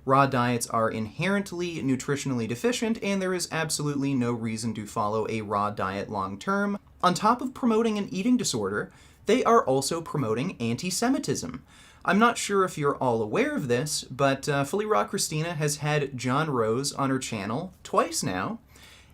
raw diets are inherently nutritionally deficient, and there is absolutely no reason to follow a raw diet long term. On top of promoting an eating disorder, they are also promoting anti-Semitism. I'm not sure if you're all aware of this, but Fully Raw Christina has had John Rose on her channel twice now,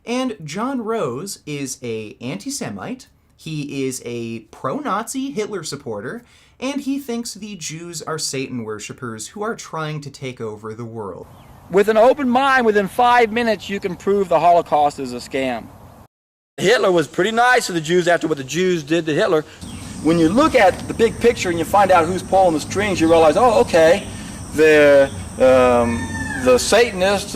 and John Rose is a anti-Semite, he is a pro-Nazi Hitler supporter, and he thinks the Jews are Satan worshippers who are trying to take over the world. With an open mind, within 5 minutes you can prove the Holocaust is a scam. Hitler was pretty nice to the Jews after what the Jews did to Hitler. When you look at the big picture and you find out who's pulling the strings, you realize, oh, okay, the Satanists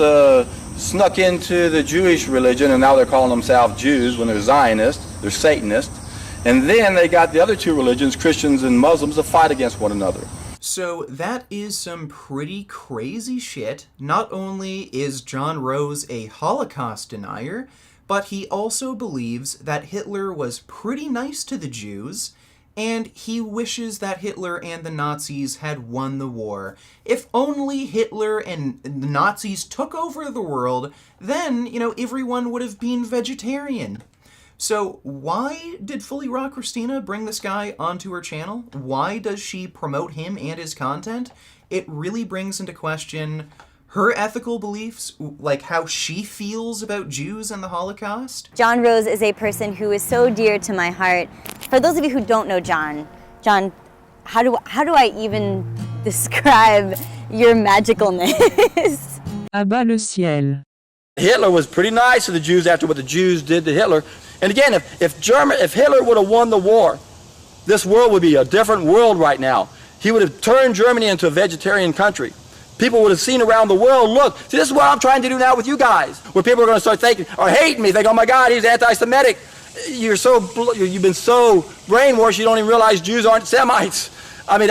snuck into the Jewish religion, and now they're calling themselves Jews when they're Zionists, they're Satanists. And then they got the other two religions, Christians and Muslims, to fight against one another. So that is some pretty crazy shit. Not only is John Rose a Holocaust denier, but he also believes that Hitler was pretty nice to the Jews, and he wishes that Hitler and the Nazis had won the war. If only Hitler and the Nazis took over the world, then, everyone would have been vegetarian. So why did Fully Raw Christina bring this guy onto her channel? Why does she promote him and his content? It really brings into question her ethical beliefs, like how she feels about Jews and the Holocaust. John Rose is a person who is so dear to my heart. For those of you who don't know John, how do I even describe your magicalness? À-bas-le-ciel. Hitler was pretty nice to the Jews after what the Jews did to Hitler. And again, if Hitler would have won the war, this world would be a different world right now. He would have turned Germany into a vegetarian country. People would have seen around the world, look, see, this is what I'm trying to do now with you guys, where people are going to start thinking, or hating me, think, oh my God, he's anti-Semitic. You've been so brainwashed you don't even realize Jews aren't Semites. I mean,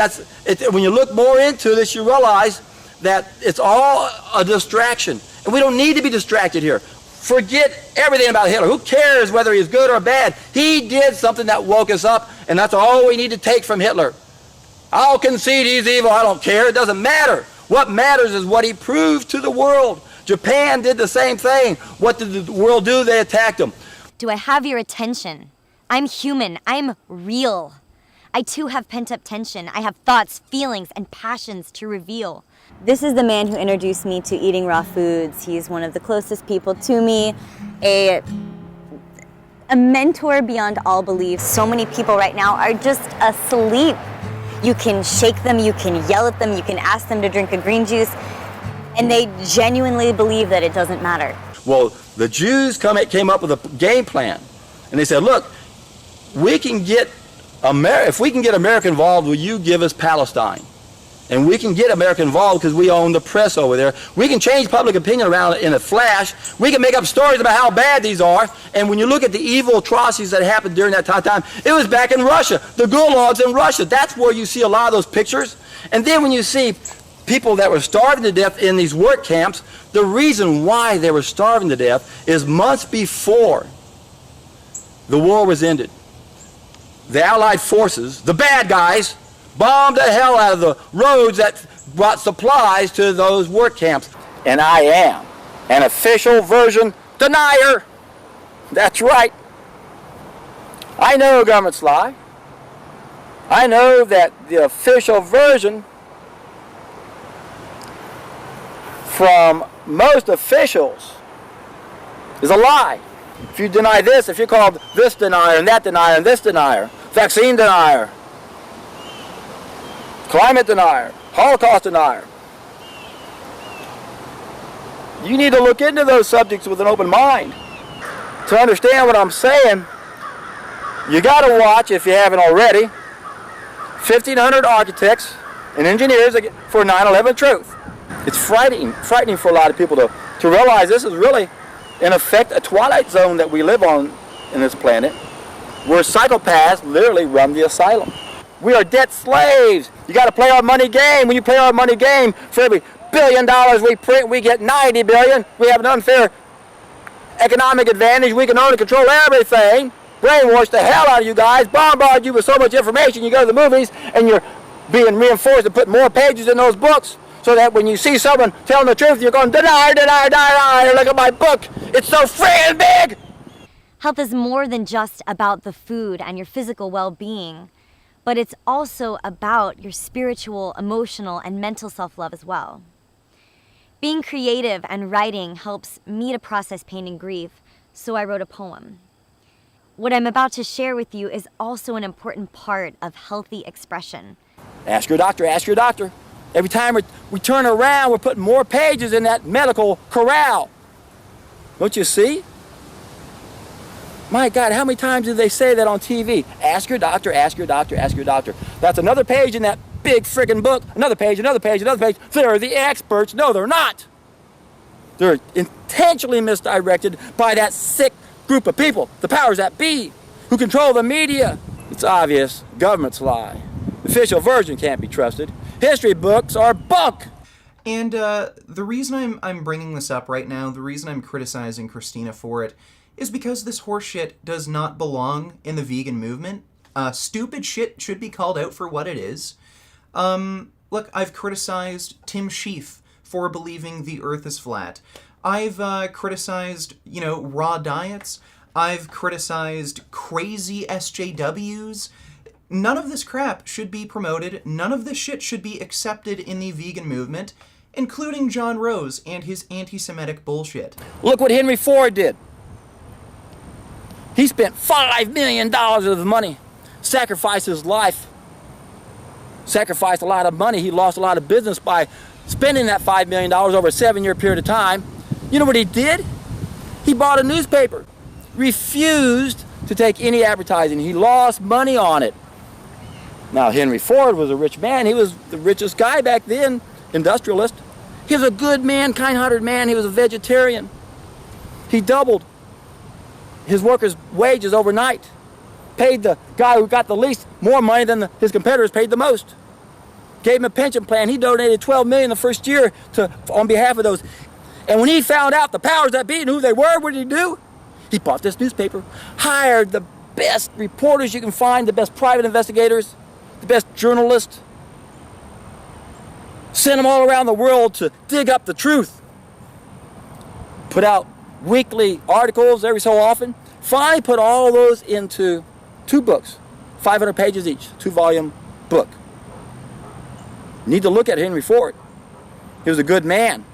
when you look more into this, you realize that it's all a distraction. And we don't need to be distracted here. Forget everything about Hitler. Who cares whether he's good or bad? He did something that woke us up, and that's all we need to take from Hitler. I'll concede he's evil. I don't care. It doesn't matter. What matters is what he proved to the world. Japan did the same thing. What did the world do? They attacked him. Do I have your attention? I'm human. I'm real. I too have pent-up tension. I have thoughts, feelings, and passions to reveal. This is the man who introduced me to eating raw foods. He's one of the closest people to me, a mentor beyond all belief. So many people right now are just asleep. You can shake them, you can yell at them, you can ask them to drink a green juice, and they genuinely believe that it doesn't matter. Well, the Jews came up with a game plan, and they said, look, if we can get America involved, will you give us Palestine? And we can get America involved because we own the press over there. We can change public opinion around in a flash. We can make up stories about how bad these are. And when you look at the evil atrocities that happened during that time, it was back in Russia. The gulags in Russia. That's where you see a lot of those pictures. And then when you see people that were starving to death in these work camps, the reason why they were starving to death is months before the war was ended. The Allied forces, the bad guys, bombed the hell out of the roads that brought supplies to those work camps. And I am an official version denier. That's right. I know governments lie. I know that the official version from most officials is a lie. If you deny this, if you're called this denier and that denier and this denier, vaccine denier, climate denier, Holocaust denier, you need to look into those subjects with an open mind. To understand what I'm saying, you got to watch, if you haven't already, 1,500 architects and engineers for 9/11 truth. It's frightening for a lot of people to realize this is really, in effect, a twilight zone that we live on in this planet, where psychopaths literally run the asylum. We are debt slaves. You got to play our money game. When you play our money game, for every $1 billion we print, we get 90 billion. We have an unfair economic advantage. We can own and control everything. Brainwash the hell out of you guys. Bombard you with so much information. You go to the movies and you're being reinforced to put more pages in those books. So that when you see someone telling the truth, you're going, deny, deny, deny, look at my book. It's so freaking big. Health is more than just about the food and your physical well-being, but it's also about your spiritual, emotional, and mental self-love as well. Being creative and writing helps me to process pain and grief, so I wrote a poem. What I'm about to share with you is also an important part of healthy expression. Ask your doctor, ask your doctor. Every time we turn around, we're putting more pages in that medical corral. Don't you see? My God, how many times do they say that on TV? Ask your doctor, ask your doctor, ask your doctor. That's another page in that big friggin' book. Another page, another page, another page. They're the experts. No, they're not. They're intentionally misdirected by that sick group of people, the powers that be, who control the media. It's obvious. Governments lie. The official version can't be trusted. History books are bunk. And the reason I'm bringing this up right now, the reason I'm criticizing Christina for it, is because this horseshit does not belong in the vegan movement. Stupid shit should be called out for what it is. Look, I've criticized Tim Sheaf for believing the earth is flat. I've criticized, raw diets. I've criticized crazy SJWs. None of this crap should be promoted. None of this shit should be accepted in the vegan movement, including John Rose and his anti-Semitic bullshit. Look what Henry Ford did. He spent $5 million of the money, sacrificed his life, sacrificed a lot of money. He lost a lot of business by spending that $5 million over a 7-year period of time. You know what he did? He bought a newspaper, refused to take any advertising. He lost money on it. Now, Henry Ford was a rich man. He was the richest guy back then, industrialist. He was a good man, kind-hearted man. He was a vegetarian. He doubled his workers' wages overnight, paid the guy who got the least more money than his competitors paid the most, gave him a pension plan. He donated $12 million the first year on behalf of those. And when he found out the powers that be and who they were, what did he do? He bought this newspaper, hired the best reporters you can find, the best private investigators, the best journalists, sent them all around the world to dig up the truth, put out weekly articles every so often, finally put all those into 2 books, 500 pages each, 2-volume book. You need to look at Henry Ford. He was a good man.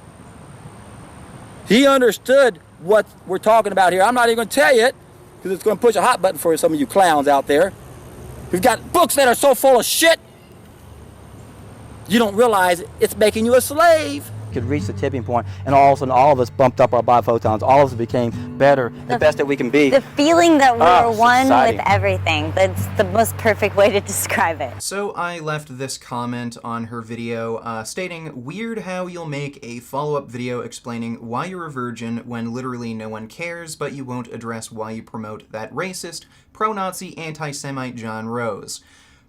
He understood what we're talking about here. I'm not even going to tell you it, because it's going to push a hot button for some of you clowns out there. We've got books that are so full of shit, you don't realize it's making you a slave. Could reach the tipping point, and all of a sudden all of us bumped up our biophotons. All of us became better, the best that we can be. The feeling that we're one society. with everything. That's the most perfect way to describe it. So I left this comment on her video stating, "Weird how you'll make a follow-up video explaining why you're a virgin when literally no one cares, but you won't address why you promote that racist, pro-Nazi, anti-Semite John Rose."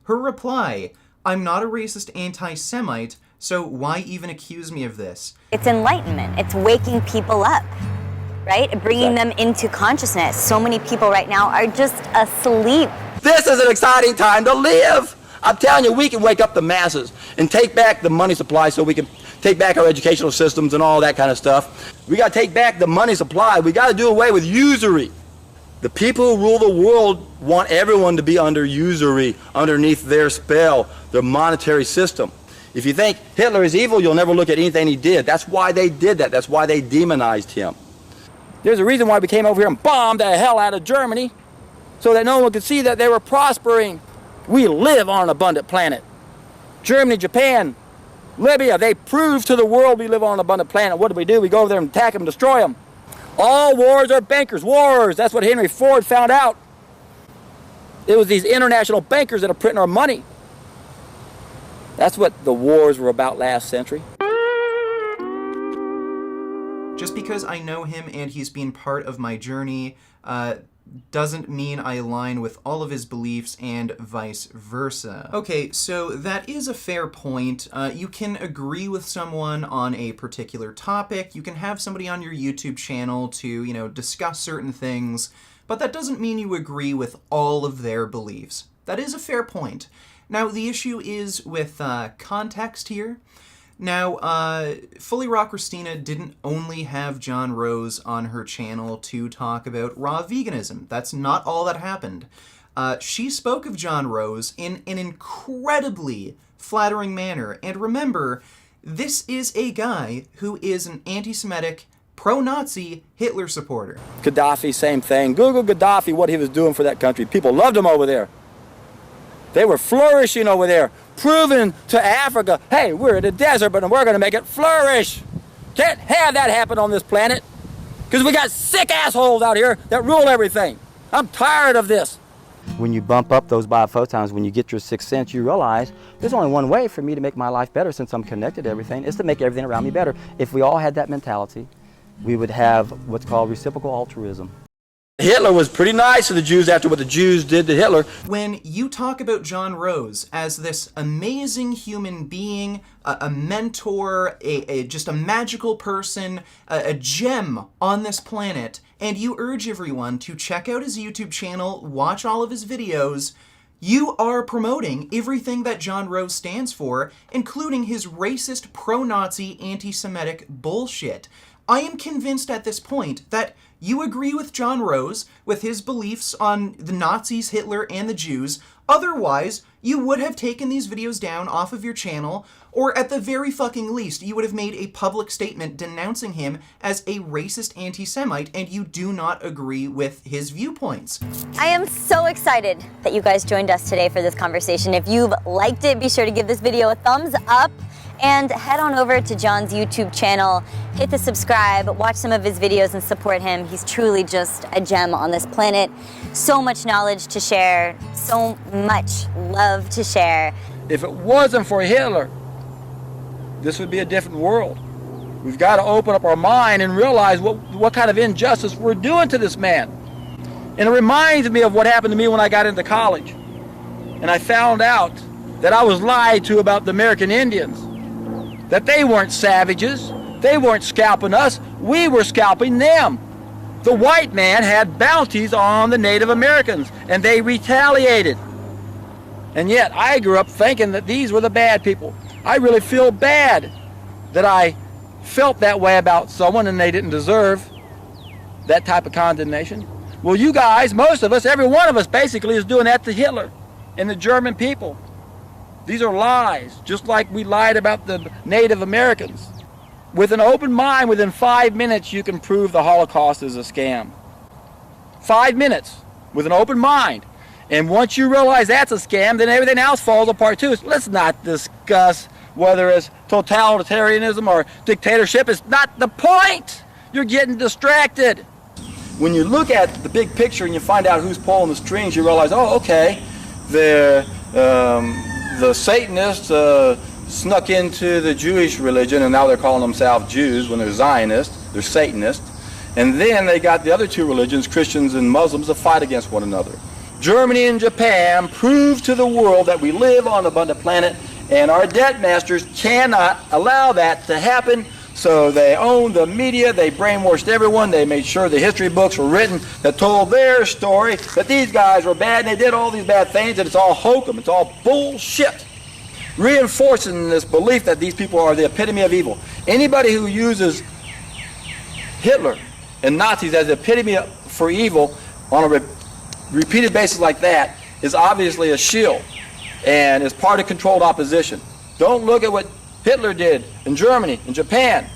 Her reply, "I'm not a racist anti-Semite, so why even accuse me of this?" It's enlightenment. It's waking people up, right? Bringing them into consciousness. So many people right now are just asleep. This is an exciting time to live. I'm telling you, we can wake up the masses and take back the money supply so we can take back our educational systems and all that kind of stuff. We got to take back the money supply. We got to do away with usury. The people who rule the world want everyone to be under usury, underneath their spell, their monetary system. If you think Hitler is evil, you'll never look at anything he did. That's why they did that. That's why they demonized him. There's a reason why we came over here and bombed the hell out of Germany, so that no one could see that they were prospering. We live on an abundant planet. Germany, Japan, Libya, they proved to the world we live on an abundant planet. What do? We go over there and attack them, destroy them. All wars are bankers' wars. That's what Henry Ford found out. It was these international bankers that are printing our money. That's what the wars were about last century. Just because I know him and he's been part of my journey doesn't mean I align with all of his beliefs and vice versa. Okay, so that is a fair point. You can agree with someone on a particular topic. You can have somebody on your YouTube channel to, discuss certain things, but that doesn't mean you agree with all of their beliefs. That is a fair point. Now, the issue is with context here. Now, Fully Raw Christina didn't only have John Rose on her channel to talk about raw veganism. That's not all that happened. She spoke of John Rose in an incredibly flattering manner. And remember, this is a guy who is an anti-Semitic, pro-Nazi Hitler supporter. Gaddafi, same thing. Google Gaddafi, what he was doing for that country. People loved him over there. They were flourishing over there, proving to Africa, hey, we're in the desert, but we're going to make it flourish. Can't have that happen on this planet because we got sick assholes out here that rule everything. I'm tired of this. When you bump up those biophotons, when you get your sixth sense, you realize there's only one way for me to make my life better since I'm connected to everything, is to make everything around me better. If we all had that mentality, we would have what's called reciprocal altruism. Hitler was pretty nice to the Jews after what the Jews did to Hitler. When you talk about John Rose as this amazing human being, a mentor, just a magical person, a gem on this planet, and you urge everyone to check out his YouTube channel, watch all of his videos, you are promoting everything that John Rose stands for, including his racist, pro-Nazi, anti-Semitic bullshit. I am convinced at this point that you agree with John Rose, with his beliefs on the Nazis, Hitler, and the Jews. Otherwise, you would have taken these videos down off of your channel, or at the very fucking least, you would have made a public statement denouncing him as a racist anti-Semite, and you do not agree with his viewpoints. I am so excited that you guys joined us today for this conversation. If you've liked it, be sure to give this video a thumbs up. And head on over to John's YouTube channel, hit the subscribe, watch some of his videos and support him. He's truly just a gem on this planet. So much knowledge to share, so much love to share. If it wasn't for Hitler, this would be a different world. We've got to open up our mind and realize what kind of injustice we're doing to this man. And it reminds me of what happened to me when I got into college. And I found out that I was lied to about the American Indians. That they weren't savages, they weren't scalping us, we were scalping them. The white man had bounties on the Native Americans, and they retaliated. And yet, I grew up thinking that these were the bad people. I really feel bad that I felt that way about someone and they didn't deserve that type of condemnation. Well, you guys, most of us, every one of us basically is doing that to Hitler and the German people. These are lies, just like we lied about the Native Americans. With an open mind, within 5 minutes, you can prove the Holocaust is a scam. 5 minutes, with an open mind. And once you realize that's a scam, then everything else falls apart too. So let's not discuss whether it's totalitarianism or dictatorship. It's not the point. You're getting distracted. When you look at the big picture and you find out who's pulling the strings, you realize, oh, okay, the Satanists snuck into the Jewish religion, and now they're calling themselves Jews when they're Zionists, they're Satanists. And then they got the other two religions, Christians and Muslims, to fight against one another. Germany and Japan proved to the world that we live on an abundant planet, and our debt masters cannot allow that to happen. So they owned the media, they brainwashed everyone, they made sure the history books were written that told their story, that these guys were bad and they did all these bad things, and it's all hokum, it's all bullshit. Reinforcing this belief that these people are the epitome of evil. Anybody who uses Hitler and Nazis as the epitome for evil on a repeated basis like that is obviously a shill and is part of controlled opposition. Don't look at what Hitler did in Germany, in Japan.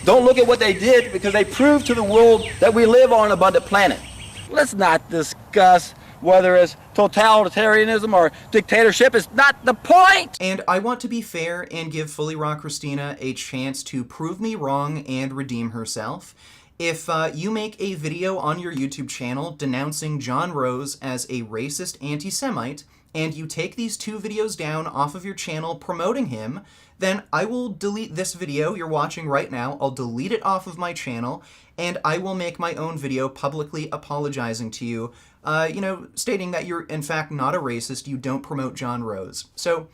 Don't look at what they did, because they proved to the world that we live on an abundant planet. Let's not discuss whether it's totalitarianism or dictatorship. It's not the point. And I want to be fair and give Fully Raw Christina a chance to prove me wrong and redeem herself. If you make a video on your YouTube channel denouncing John Rose as a racist anti-Semite, and you take these 2 videos down off of your channel promoting him, then I will delete this video you're watching right now. I'll delete it off of my channel, and I will make my own video publicly apologizing to you, stating that you're in fact not a racist, you don't promote John Rose. So,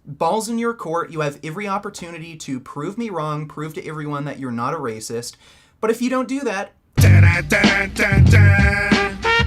ball's in your court. You have every opportunity to prove me wrong, prove to everyone that you're not a racist. But if you don't do that,